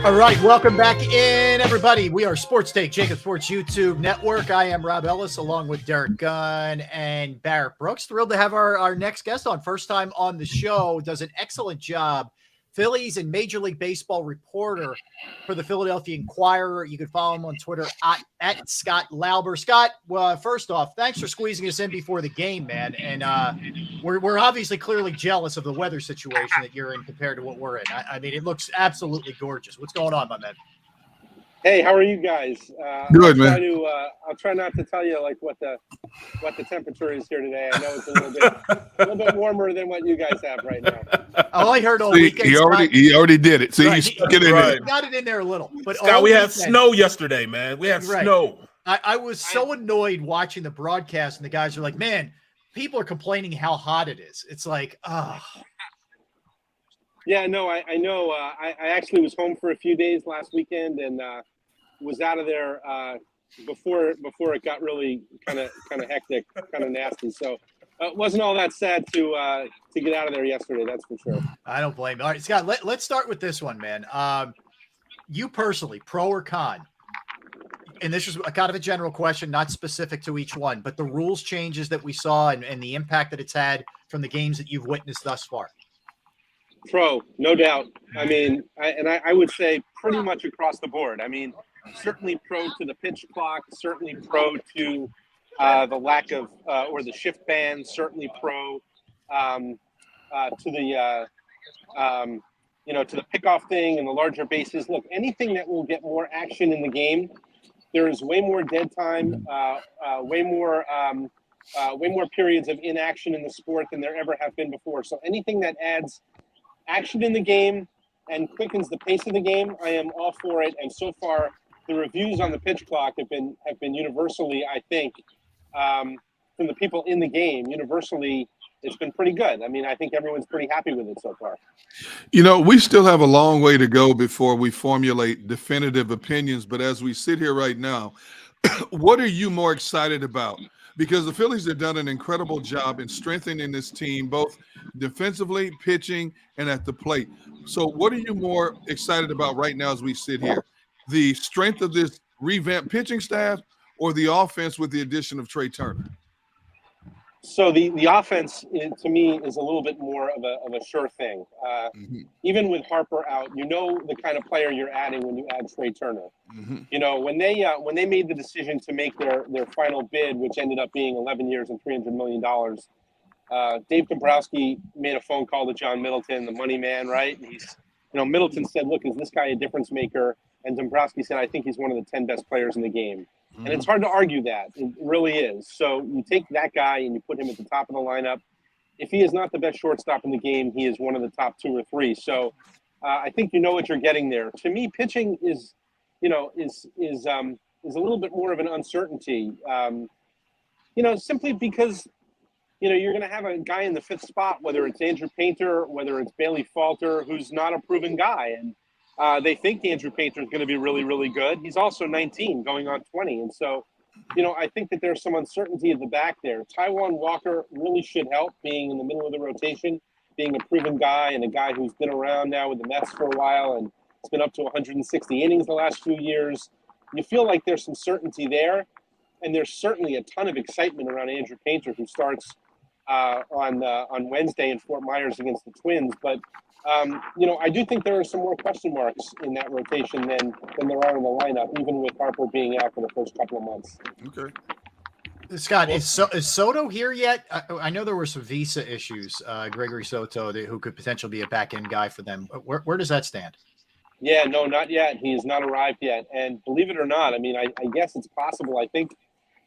All right, welcome back in, everybody. We are Sports Take, JAKIB Sports YouTube Network. I am Rob Ellis, along with Derek Gunn and Barrett Brooks. Thrilled to have our next guest on. First time on the show. Does an excellent job. Phillies and Major League Baseball reporter for the Philadelphia Inquirer. You can follow him on Twitter at Scott Lauber. Scott, well, first off, thanks for squeezing us in before the game, man. And we're obviously clearly jealous of the weather situation that you're in compared to what we're in. I mean, it looks absolutely gorgeous. What's going on, my man? Hey, how are you guys? Good, man. I'll try not to tell you like what the temperature is here today. I know it's a little bit warmer than what you guys have right now. All I heard all weekend. He already did it. See, right. He stuck it in there. Got it in there a little. But Scott, we had snow yesterday, man. We had snow. I was so annoyed watching the broadcast, and the guys are like, "Man, people are complaining how hot it is." It's like, Yeah, no, I know. I actually was home for a few days last weekend and was out of there before it got really kind of hectic, kind of nasty. So it wasn't all that sad to get out of there yesterday. That's for sure. I don't blame you. All right, Scott, let's start with this one, man. You personally, pro or con? And this is a kind of a general question, not specific to each one, but the rules changes that we saw and the impact that it's had from the games that you've witnessed thus far. Pro, no doubt. I mean, I would say pretty much across the board. I mean, certainly pro to the pitch clock, certainly pro to the lack of or the shift ban, certainly pro to the to the pickoff thing and the larger bases. Look, anything that will get more action in the game, there is way more dead time, way more periods of inaction in the sport than there ever have been before. So anything that adds action in the game and quickens the pace of the game, I am all for it. And so far, the reviews on the pitch clock have been universally, I think, from the people in the game, universally, it's been pretty good. I mean, I think everyone's pretty happy with it so far. You know, we still have a long way to go before we formulate definitive opinions. But as we sit here right now, what are you more excited about? Because the Phillies have done an incredible job in strengthening this team, both defensively, pitching, and at the plate. So what are you more excited about right now as we sit here? The strength of this revamped pitching staff or the offense with the addition of Trey Turner? So the offense, to me, is a little bit more of a sure thing. Even with Harper out, you know the kind of player you're adding when you add Trey Turner. You know, when they made the decision to make their final bid, which ended up being 11 years and $300 million, Dave Dombrowski made a phone call to John Middleton, the money man, right? And Middleton said, "Look, is this guy a difference maker?" And Dombrowski said, "I think he's one of the 10 best players in the game." And it's hard to argue that. It really is. So you take that guy and you put him at the top of the lineup. If he is not the best shortstop in the game, he is one of the top 2 or 3. So I think you know what you're getting there. To me, pitching is a little bit more of an uncertainty. Simply because you're going to have a guy in the 5th spot, whether it's Andrew Painter, whether it's Bailey Falter, who's not a proven guy, and they think Andrew Painter is going to be really, really good. He's also 19, going on 20. And so, I think that there's some uncertainty at the back there. Taijuan Walker really should help being in the middle of the rotation, being a proven guy and a guy who's been around now with the Mets for a while and it's been up to 160 innings the last few years. You feel like there's some certainty there. And there's certainly a ton of excitement around Andrew Painter, who starts on Wednesday in Fort Myers against the Twins. But I do think there are some more question marks in that rotation than there are in the lineup, even with Harper being out for the first couple of months. Okay. Scott, is Soto here yet? I know there were some visa issues. Gregory Soto, who could potentially be a back-end guy for them. Where does that stand? Yeah, no, not yet. He has not arrived yet. And believe it or not, I mean, I guess it's possible. I think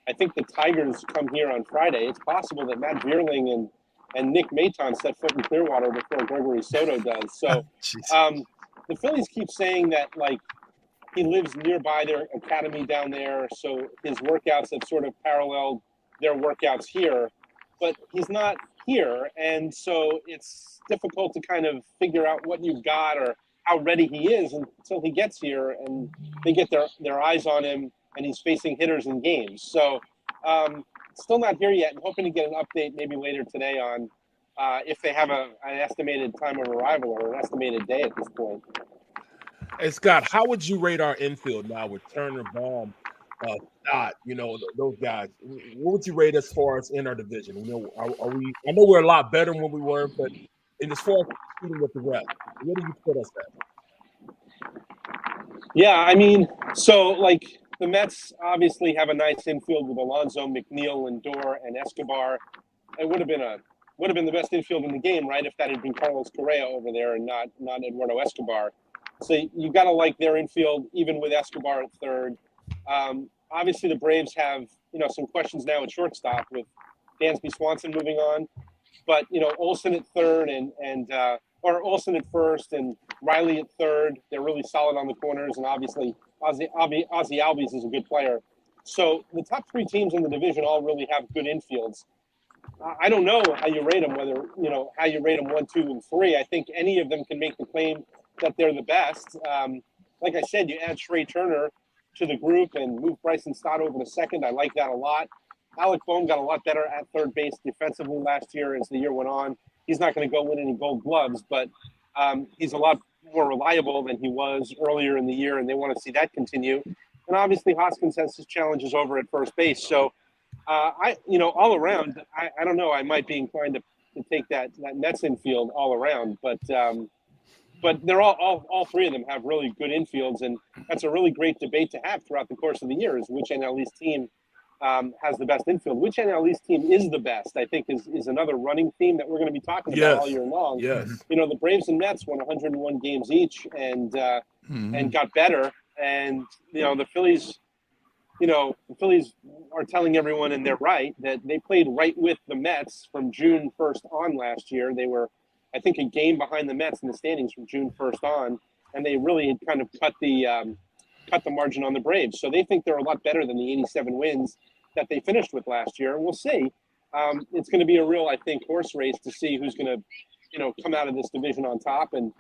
the Tigers come here on Friday. It's possible that Matt Vierling and Nick Maton set foot in Clearwater before Gregory Soto does. So the Phillies keep saying that, like, he lives nearby their academy down there, so his workouts have sort of paralleled their workouts here. But he's not here, and so it's difficult to kind of figure out what you've got or how ready he is until he gets here and they get their eyes on him and he's facing hitters in games. So still not here yet. I'm hoping to get an update maybe later today on if they have an estimated time of arrival or an estimated day at this point. Hey, Scott, how would you rate our infield now with Turner, Baum, Scott, those guys? What would you rate as far as in our division? Are we? I know we're a lot better than when we were, but as far as competing with the rest, where do you put us at? Yeah, I mean, so like the Mets obviously have a nice infield with Alonso, McNeil, Lindor, and Escobar. It would have been the best infield in the game, right? If that had been Carlos Correa over there and not Eduardo Escobar. So you got to like their infield, even with Escobar at third. Obviously, the Braves have some questions now at shortstop with Dansby Swanson moving on, but Olsen at third or Olsen at first and Riley at third. They're really solid on the corners, and obviously Ozzy Albies is a good player. So the top three teams in the division all really have good infields. I don't know how you rate them, how you rate them 1, 2, and 3. I think any of them can make the claim that they're the best. Like I said, you add Trey Turner to the group and move Bryson Stott over to second. I like that a lot. Alec Bohm got a lot better at third base defensively last year as the year went on. He's not going to go win any gold gloves, but he's a lot more reliable than he was earlier in the year, and they want to see that continue. And obviously Hoskins has his challenges over at first base. So all around, I don't know. I might be inclined to take that Mets infield all around, but they're all three of them have really good infields, and that's a really great debate to have throughout the course of the year: is which NL East team has the best infield. Which NL East team is the best, I think, is another running theme that we're going to be talking about all year long. Yes. The Braves and Mets won 101 games each and got better, and the Phillies. The Phillies are telling everyone, and they're right, that they played right with the Mets from June 1st on last year. They were, I think, a game behind the Mets in the standings from June 1st on, and they really had kind of cut the margin on the Braves. So they think they're a lot better than the 87 wins that they finished with last year. And we'll see. It's going to be a real, I think, horse race to see who's going to, come out of this division on top and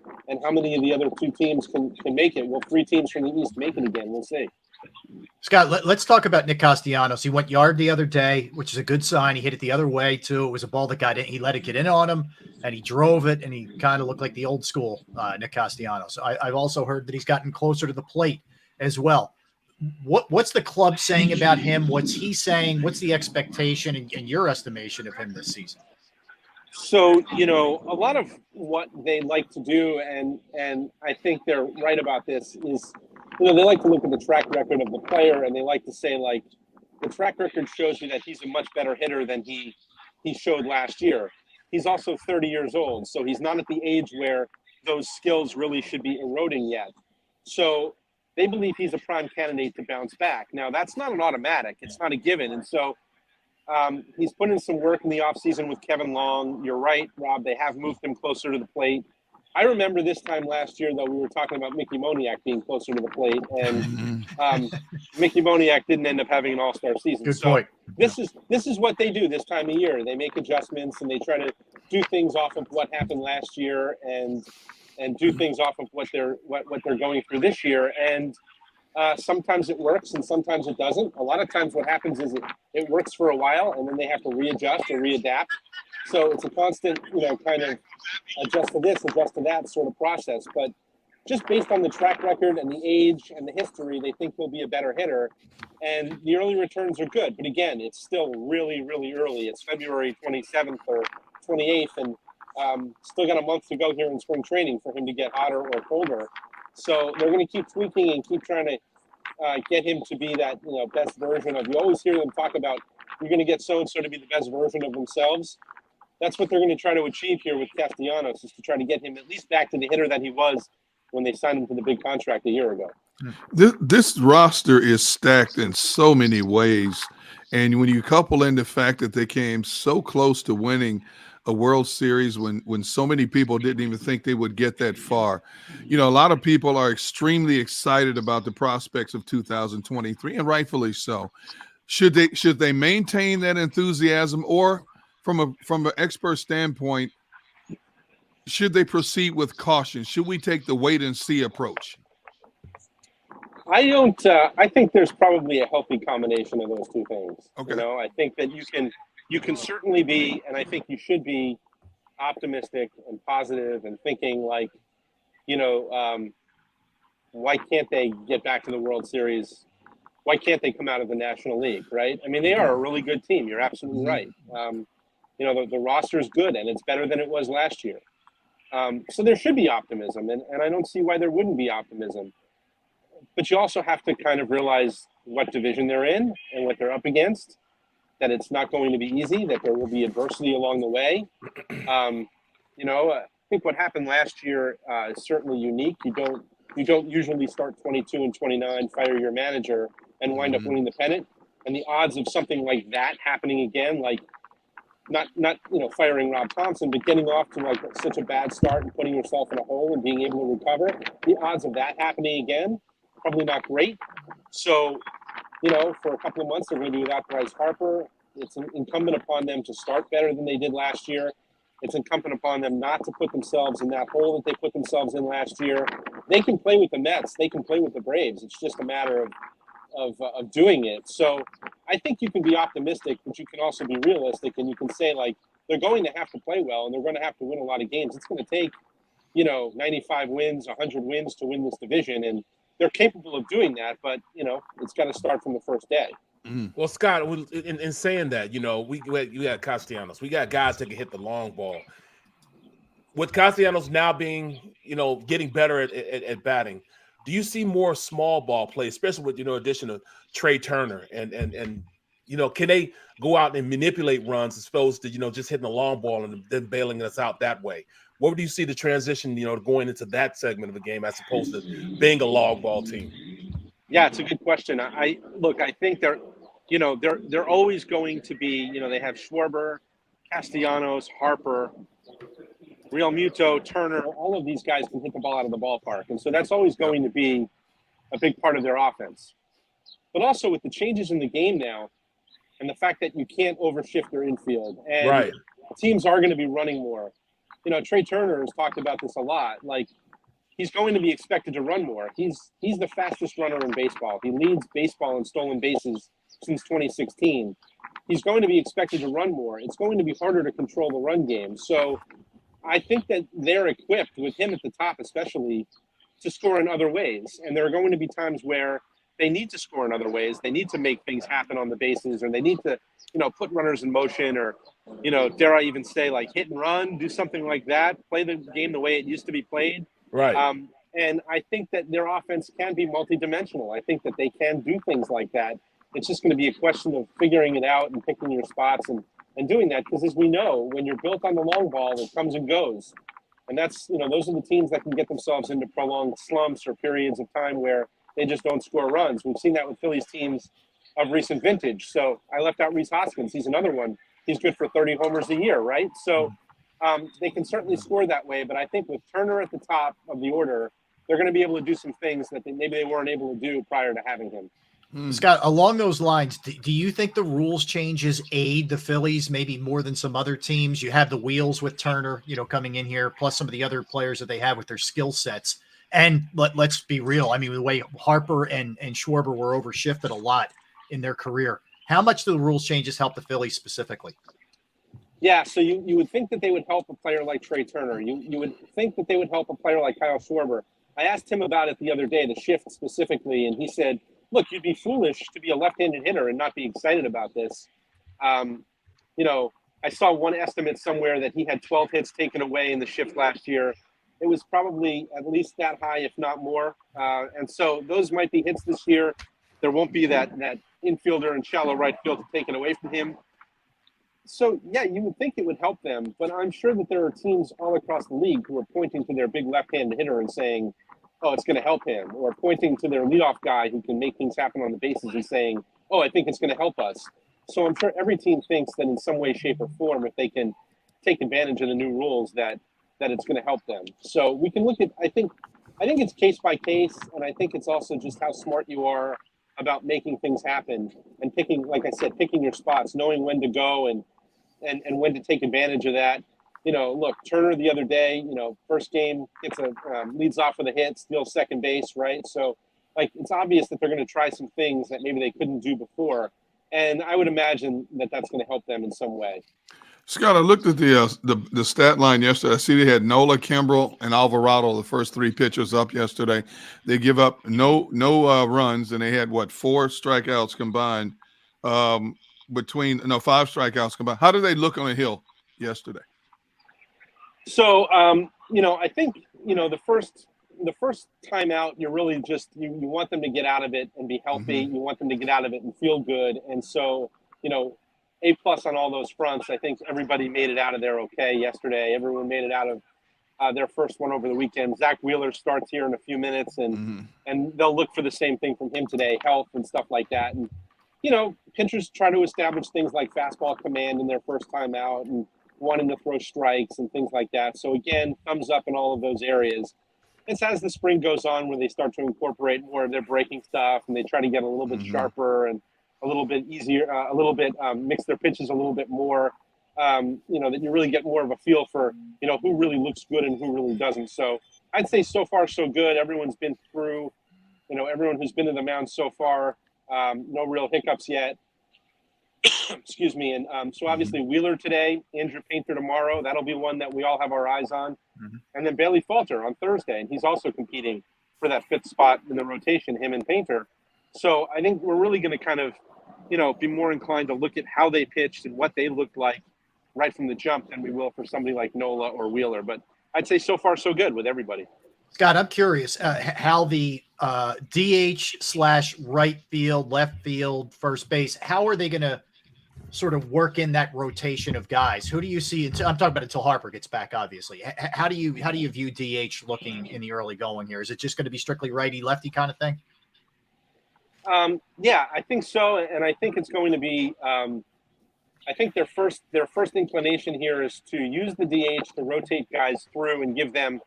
how many of the other two teams can make it. Will 3 teams from the East make it again? We'll see. Scott, let's talk about Nick Castellanos. He went yard the other day, which is a good sign. He hit it the other way, too. It was a ball that got in. He let it get in on him, and he drove it, and he kind of looked like the old school Nick Castellanos. I've also heard that he's gotten closer to the plate as well. What's the club saying about him? What's he saying? What's the expectation and your estimation of him this season? So, a lot of what they like to do, and I think they're right about this, is they like to look at the track record of the player, and they like to say, like, the track record shows you that he's a much better hitter than he showed last year. He's also 30 years old, so he's not at the age where those skills really should be eroding yet. So they believe he's a prime candidate to bounce back. Now, that's not an automatic. It's not a given. And so he's put in some work in the offseason with Kevin Long. You're right, Rob. They have moved him closer to the plate. I remember this time last year, though, we were talking about Mickey Moniak being closer to the plate, and Mickey Moniak didn't end up having an all-star season. Good point. This is what they do this time of year. They make adjustments, and they try to do things off of what happened last year and do things off of what they're going through this year. And sometimes it works, and sometimes it doesn't. A lot of times what happens is it works for a while, and then they have to readjust or readapt. So it's a constant, kind of adjust to this, adjust to that sort of process. But just based on the track record and the age and the history, they think he'll be a better hitter. And the early returns are good. But again, it's still really, really early. It's February 27th or 28th, and still got a month to go here in spring training for him to get hotter or colder. So they're going to keep tweaking and keep trying to get him to be that, best version of. You always hear them talk about you're going to get so-and-so to be the best version of themselves. That's what they're going to try to achieve here with Castellanos, is to try to get him at least back to the hitter that he was when they signed him to the big contract a year ago. This roster is stacked in so many ways. And when you couple in the fact that they came so close to winning a World Series when so many people didn't even think they would get that far. A lot of people are extremely excited about the prospects of 2023, and rightfully so. Should they maintain that enthusiasm, or from an expert standpoint, should they proceed with caution? Should we take the wait and see approach? I don't. I think there's probably a healthy combination of those two things. Okay. I think that you can certainly be, and I think you should be, optimistic and positive and thinking like, why can't they get back to the World Series? Why can't they come out of the National League, right? I mean, they are a really good team. You're absolutely right. You know, the roster is good, and it's better than it was last year. So there should be optimism, and I don't see why there wouldn't be optimism. But you also have to kind of realize what division they're in and what they're up against, that it's not going to be easy, that there will be adversity along the way. You know, I think what happened last year is certainly unique. You don't usually start 22 and 29, fire your manager, and wind up winning the pennant. And the odds of something like that happening again, like not you know, firing Rob Thompson, but getting off to like such a bad start and putting yourself in a hole and being able to recover, the odds of that happening again, probably not great. So, you know, for a couple of months, they're going to be without Bryce Harper. It's incumbent upon them to start better than they did last year. It's incumbent upon them not to put themselves in that hole that they put themselves in last year. They can play with the Mets. They can play with the Braves. It's just a matter of doing it. So I think you can be optimistic, but you can also be realistic, and you can say, like, they're going to have to play well, and they're going to have to win a lot of games. It's going to take, you know, 95 wins, 100 wins to win this division, and they're capable of doing that, but, you know, it's got to start from the first day. Well, Scott, in saying that, you know, we got Castellanos. We got guys that can hit the long ball. With Castellanos now being, you know, getting better at batting, do you see more small ball play, especially with, you know, addition of Trey Turner and you know, can they go out and manipulate runs as opposed to, you know, just hitting the long ball and then bailing us out that way? Where do you see the transition, you know, going into that segment of the game as opposed to being a long ball team? Yeah, it's a good question. I think they're, you know, they're always going to be, you know, they have Schwarber, Castellanos, Harper, Real Muto, Turner. All of these guys can hit the ball out of the ballpark, and so that's always going to be a big part of their offense. But also with the changes in the game now, and the fact that you can't overshift their infield, and teams are going to be running more. You know, Trey Turner has talked about this a lot. Like, he's going to be expected to run more. He's the fastest runner in baseball. He leads baseball in stolen bases since 2016. He's going to be expected to run more. It's going to be harder to control the run game. So I think that they're equipped, with him at the top especially, to score in other ways. And there are going to be times where they need to score in other ways. They need to make things happen on the bases, or they need to, you know, put runners in motion, or, you know, dare I even say, like, hit and run, do something like that, play the game the way it used to be played. Right. And I think that their offense can be multidimensional. I think that they can do things like that. It's just going to be a question of figuring it out and picking your spots and doing that. Because as we know, when you're built on the long ball, it comes and goes. And that's, you know, those are the teams that can get themselves into prolonged slumps or periods of time where they just don't score runs. We've seen that with Phillies teams of recent vintage. So I left out Rhys Hoskins. He's another one. He's good for 30 homers a year, right? So they can certainly score that way. But I think with Turner at the top of the order, they're going to be able to do some things that maybe they weren't able to do prior to having him. Scott, along those lines, do you think the rules changes aid the Phillies maybe more than some other teams? You have the wheels with Turner, you know, coming in here, plus some of the other players that they have with their skill sets. And let's be real. I mean, the way Harper and Schwarber were overshifted a lot in their career. How much do the rules changes help the Phillies specifically? Yeah, so you would think that they would help a player like Trey Turner. You would think that they would help a player like Kyle Schwarber. I asked him about it the other day, the shift specifically, and he said, look, you'd be foolish to be a left-handed hitter and not be excited about this. You know, I saw one estimate somewhere that he had 12 hits taken away in the shift last year. It was probably at least that high, if not more. And so those might be hits this year. There won't be that infielder in shallow right field taken away from him. So, yeah, you would think it would help them, but I'm sure that there are teams all across the league who are pointing to their big left-handed hitter and saying, oh, it's going to help him, or pointing to their leadoff guy who can make things happen on the bases and saying, oh, I think it's going to help us. So I'm sure every team thinks that in some way, shape, or form, if they can take advantage of the new rules, that it's going to help them. So we can look at, I think it's case by case, and I think it's also just how smart you are about making things happen and picking, like I said, picking your spots, knowing when to go and when to take advantage of that. You know, look, Turner the other day, you know, first game gets leads off with a hit, steals second base, right? So, like, it's obvious that they're going to try some things that maybe they couldn't do before, and I would imagine that that's going to help them in some way. Scott, I looked at the stat line yesterday. I see they had Nola, Kimbrel, and Alvarado, the first three pitchers up yesterday. They give up no runs, and they had what, 4 strikeouts combined five strikeouts combined. How did they look on the hill yesterday? So I think the first time out, you're really just you want them to get out of it and be healthy. You want them to get out of it and feel good, and so A+ on all those fronts. I think everybody made it out of there okay yesterday. Everyone made it out of their first one over the weekend. Zach Wheeler starts here in a few minutes, and they'll look for the same thing from him today, health and stuff like that. And pitchers try to establish things like fastball command in their first time out and wanting to throw strikes and things like that. So again, thumbs up in all of those areas. It's as the spring goes on where they start to incorporate more of their breaking stuff and they try to get a little bit sharper and a little bit easier, mix their pitches a little bit more, that you really get more of a feel for, who really looks good and who really doesn't. So I'd say so far so good. Everyone's been through, everyone who's been to the mound so far, no real hiccups yet. Excuse me. And so obviously Wheeler today, Andrew Painter tomorrow. That'll be one that we all have our eyes on. And then Bailey Falter on Thursday. And he's also competing for that 5th spot in the rotation, him and Painter. So I think we're really going to kind of, be more inclined to look at how they pitched and what they looked like right from the jump than we will for somebody like Nola or Wheeler. But I'd say so far so good with everybody. Scott, I'm curious how the DH/right field, left field, first base, how are they going to sort of work in that rotation of guys? Who do you see? I'm talking about until Harper gets back, obviously. How do you view DH looking in the early going here? Is it just going to be strictly righty lefty kind of thing? Yeah, I think so, and I think it's going to be. I think their first inclination here is to use the DH to rotate guys through and give them,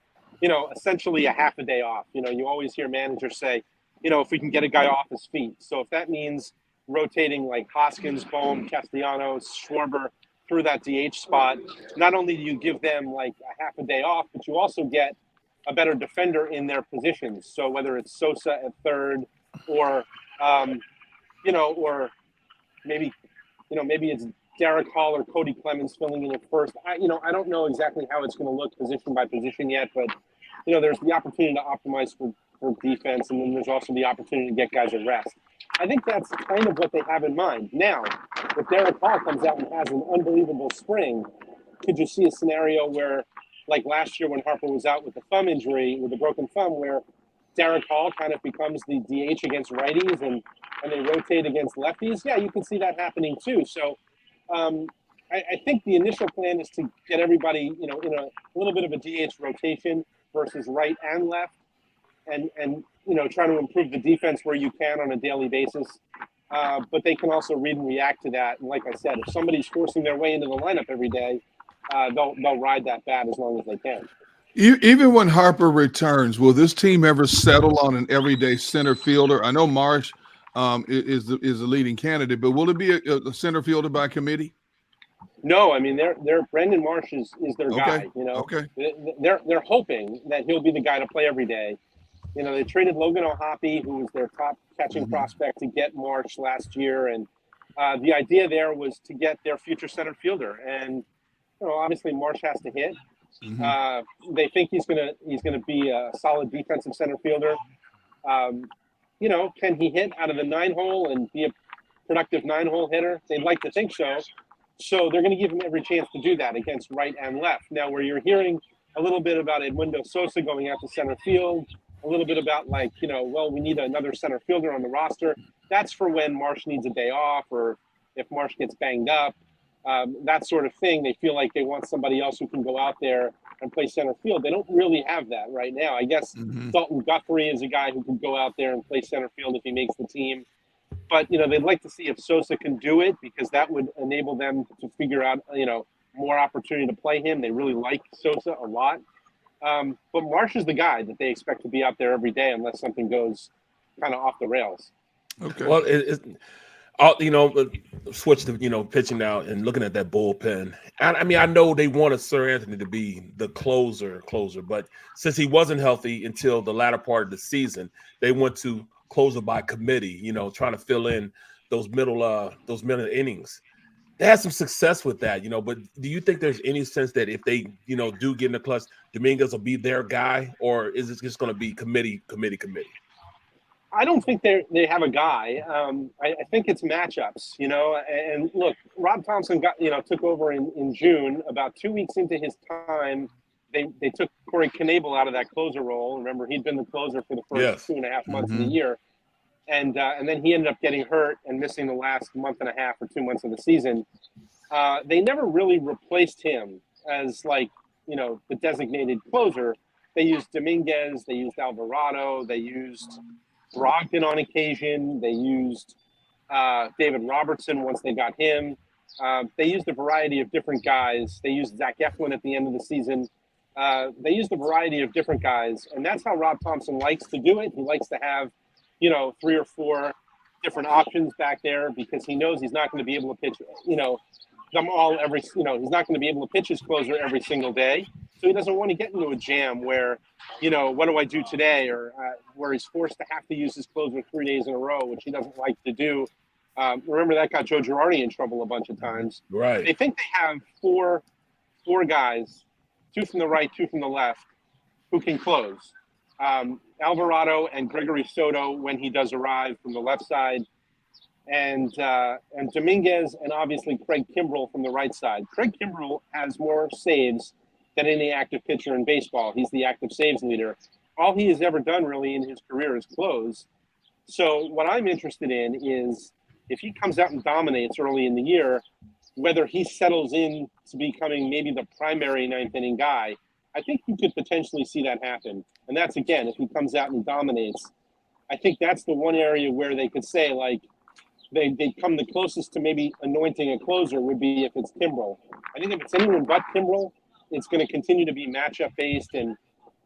essentially a half a day off. You always hear managers say, if we can get a guy off his feet. So if that means rotating like Hoskins, Bohm, Castellanos, Schwarber through that DH spot, not only do you give them like a half a day off, but you also get a better defender in their positions. So whether it's Sosa at third or, or maybe it's Derek Hall or Cody Clemens filling in at first. I don't know exactly how it's going to look position by position yet, but, there's the opportunity to optimize for defense, and then there's also the opportunity to get guys a rest. I think that's kind of what they have in mind. Now, if Derek Hall comes out and has an unbelievable spring, could you see a scenario where, like last year when Harper was out with the thumb injury, with a broken thumb, where Derek Hall kind of becomes the DH against righties and they rotate against lefties? Yeah, you can see that happening too. So I think the initial plan is to get everybody, in a little bit of a DH rotation versus right and left, and try to improve the defense where you can on a daily basis. But they can also read and react to that. And like I said, if somebody's forcing their way into the lineup every day, they'll ride that bat as long as they can. Even when Harper returns, will this team ever settle on an everyday center fielder? I know Marsh is the leading candidate, but will it be a center fielder by committee? No, I mean they're Brandon Marsh is their guy. Okay. They're hoping that he'll be the guy to play every day. They traded Logan O'Hoppe, who was their top catching prospect, to get Marsh last year, and the idea there was to get their future center fielder. And obviously Marsh has to hit. They think he's gonna be a solid defensive center fielder. Can he hit out of the 9-hole and be a productive 9-hole hitter? They'd like to think so. So they're going to give him every chance to do that against right and left. Now, where you're hearing a little bit about Edmundo Sosa going out to center field, a little bit about we need another center fielder on the roster. That's for when Marsh needs a day off or if Marsh gets banged up, that sort of thing. They feel like they want somebody else who can go out there and play center field. They don't really have that right now. I guess Dalton Guthrie is a guy who can go out there and play center field if he makes the team. But, they'd like to see if Sosa can do it because that would enable them to figure out, more opportunity to play him. They really like Sosa a lot. But Marsh is the guy that they expect to be out there every day unless something goes kind of off the rails. Okay. Well, switch to, pitching now and looking at that bullpen. I know they wanted Sir Anthony to be the closer, but since he wasn't healthy until the latter part of the season, they went to closer by committee, trying to fill in those middle innings. they had some success with that, but do you think there's any sense that if they, do get in the clutch, Dominguez will be their guy, or is it just going to be committee? I don't think they have a guy. I think it's matchups, and look, Rob Thompson took over in June. About 2 weeks into his time, they took Corey Knebel out of that closer role. Remember, he'd been the closer for the first 2.5 months of the year. And then he ended up getting hurt and missing the last month and a half or 2 months of the season. They never really replaced him as the designated closer. They used Dominguez, they used Alvarado, they used Brogdon on occasion. They used David Robertson once they got him. They used a variety of different guys. They used Zach Eflin at the end of the season. They used a variety of different guys, and that's how Rob Thompson likes to do it. He likes to have 3 or 4 different options back there because he knows he's not going to be able to pitch, them all every, he's not going to be able to pitch his closer every single day. So he doesn't want to get into a jam where, what do I do today? Or where he's forced to have to use his closer 3 days in a row, which he doesn't like to do. Remember that got Joe Girardi in trouble a bunch of times. Right. They think they have four guys, 2 from the right, 2 from the left, who can close. Alvarado and Gregory Soto when he does arrive from the left side, and Dominguez and obviously Craig Kimbrell from the right side. Craig Kimbrell has more saves than any active pitcher in baseball. He's the active saves leader. All he has ever done really in his career is close. So what I'm interested in is if he comes out and dominates early in the year, whether he settles in to becoming maybe the primary 9th inning guy. I think you could potentially see that happen. And that's, again, if he comes out and dominates, I think that's the one area where they could say, they come the closest to maybe anointing a closer would be if it's Kimbrell. I think if it's anyone but Kimbrell, it's going to continue to be matchup-based. And,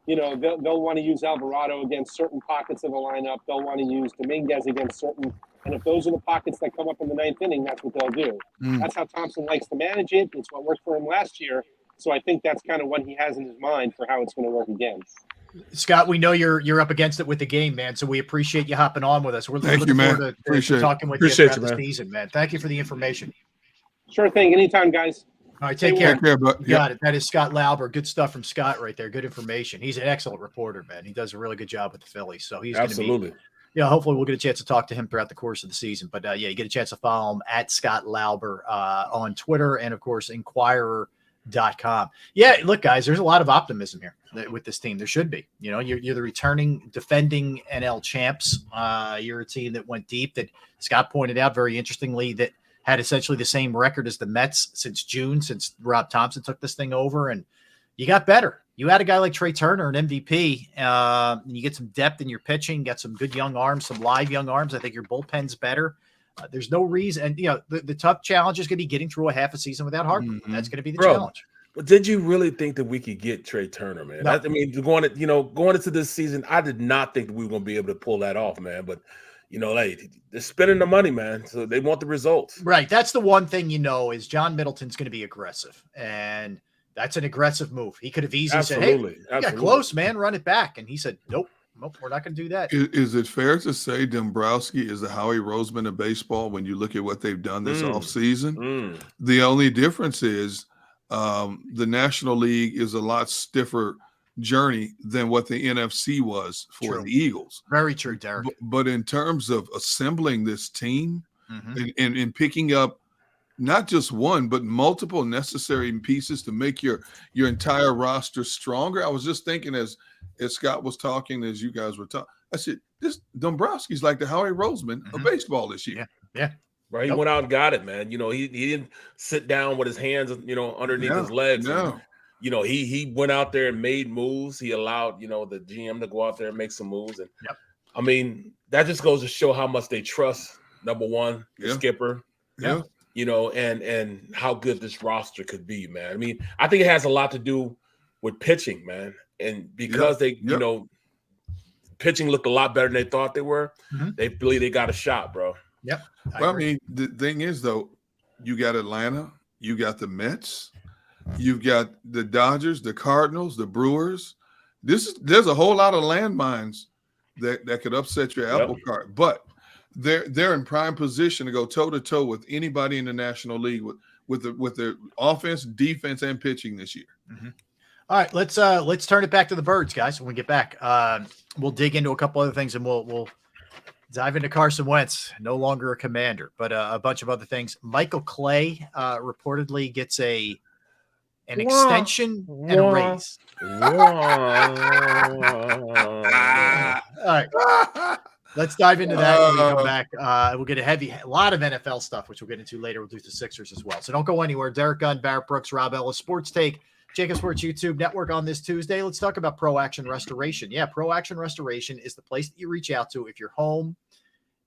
they'll want to use Alvarado against certain pockets of the lineup. They'll want to use Dominguez against certain. And if those are the pockets that come up in the 9th inning, that's what they'll do. That's how Thompson likes to manage it. It's what worked for him last year. So I think that's kind of what he has in his mind for how it's going to work again. Scott, we know you're up against it with the game, man. So we appreciate you hopping on with us. We're looking forward to talking with you throughout the season, man. Thank you for the information. Sure thing. Anytime, guys. All right, take care. Got it. That is Scott Lauber. Good stuff from Scott right there. Good information. He's an excellent reporter, man. He does a really good job with the Phillies. So he's absolutely. Hopefully we'll get a chance to talk to him throughout the course of the season. But you get a chance to follow him at Scott Lauber on Twitter and of course Inquirer.com. Yeah, look, guys, there's a lot of optimism here with this team. There should be. You're the returning defending NL champs. You're a team that went deep, that Scott pointed out very interestingly, that had essentially the same record as the Mets since June, since Rob Thompson took this thing over, and you got better. You had a guy like Trey Turner, an MVP, and you get some depth in your pitching, got some good young arms, some live young arms. I think your bullpen's better. There's no reason. And, the tough challenge is going to be getting through a half a season without Harper. That's going to be the challenge. But did you really think that we could get Trey Turner, man? No. I mean, going into this season, I did not think that we were going to be able to pull that off, man. But, they're spending the money, man. So they want the results. Right. That's the one thing is John Middleton's going to be aggressive. And that's an aggressive move. He could have easily said, hey, you got close, man, run it back. And he said, nope, we're not going to do that. Is it fair to say Dombrowski is the Howie Roseman of baseball when you look at what they've done this offseason? The only difference is the National League is a lot stiffer journey than what the NFC was for the Eagles. Very true, Derek. But in terms of assembling this team and picking up not just one, but multiple necessary pieces to make your entire roster stronger. I was just thinking as Scott was talking, as you guys were talking, I said, this Dombrowski's like the Howie Roseman of baseball this year. Yeah. Right. He went out and got it, man. He didn't sit down with his hands, underneath his legs. No. And, he went out there and made moves. He allowed, the GM to go out there and make some moves. And I mean, that just goes to show how much they trust, number one, the skipper. Yeah. And how good this roster could be, man. I mean, I think it has a lot to do with pitching, man. And because pitching looked a lot better than they thought they were, they believe they got a shot, bro. Yep. I mean, the thing is, though, you got Atlanta, you got the Mets, you've got the Dodgers, the Cardinals, the Brewers. There's a whole lot of landmines that could upset your apple cart. But they're in prime position to go toe to toe with anybody in the National League with the offense, defense, and pitching this year. Mm-hmm. All right, let's turn it back to the Birds, guys. When we get back, we'll dig into a couple other things, and we'll dive into Carson Wentz, no longer a Commander, but a bunch of other things. Michael Clay reportedly gets an extension and a raise. All right. Let's dive into that when we come back. We'll get a lot of NFL stuff, which we'll get into later. We'll do the Sixers as well. So don't go anywhere. Derek Gunn, Barrett Brooks, Rob Ellis, Sports Take, JAKIB Sports YouTube Network on this Tuesday. Let's talk about Pro Action Restoration. Yeah, Pro Action Restoration is the place that you reach out to if your home,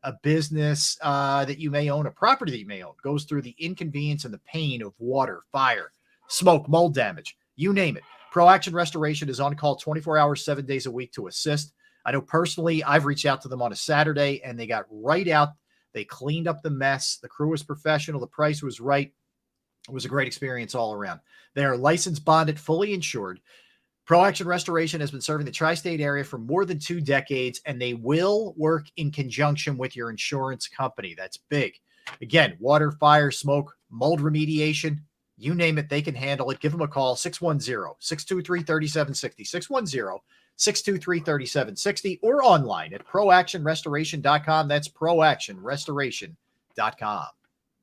a business that you may own, a property that you may own, goes through the inconvenience and the pain of water, fire, smoke, mold damage, you name it. Pro Action Restoration is on call 24 hours, 7 days a week to assist. I know personally, I've reached out to them on a Saturday, and they got right out. They cleaned up the mess. The crew was professional. The price was right. It was a great experience all around. They are licensed, bonded, fully insured. Pro Action Restoration has been serving the tri-state area for more than 2 decades, and they will work in conjunction with your insurance company. That's big. Again, water, fire, smoke, mold remediation, you name it, they can handle it. Give them a call, 610-623-3760, 610-623-3760, or online at proactionrestoration.com. That's proactionrestoration.com.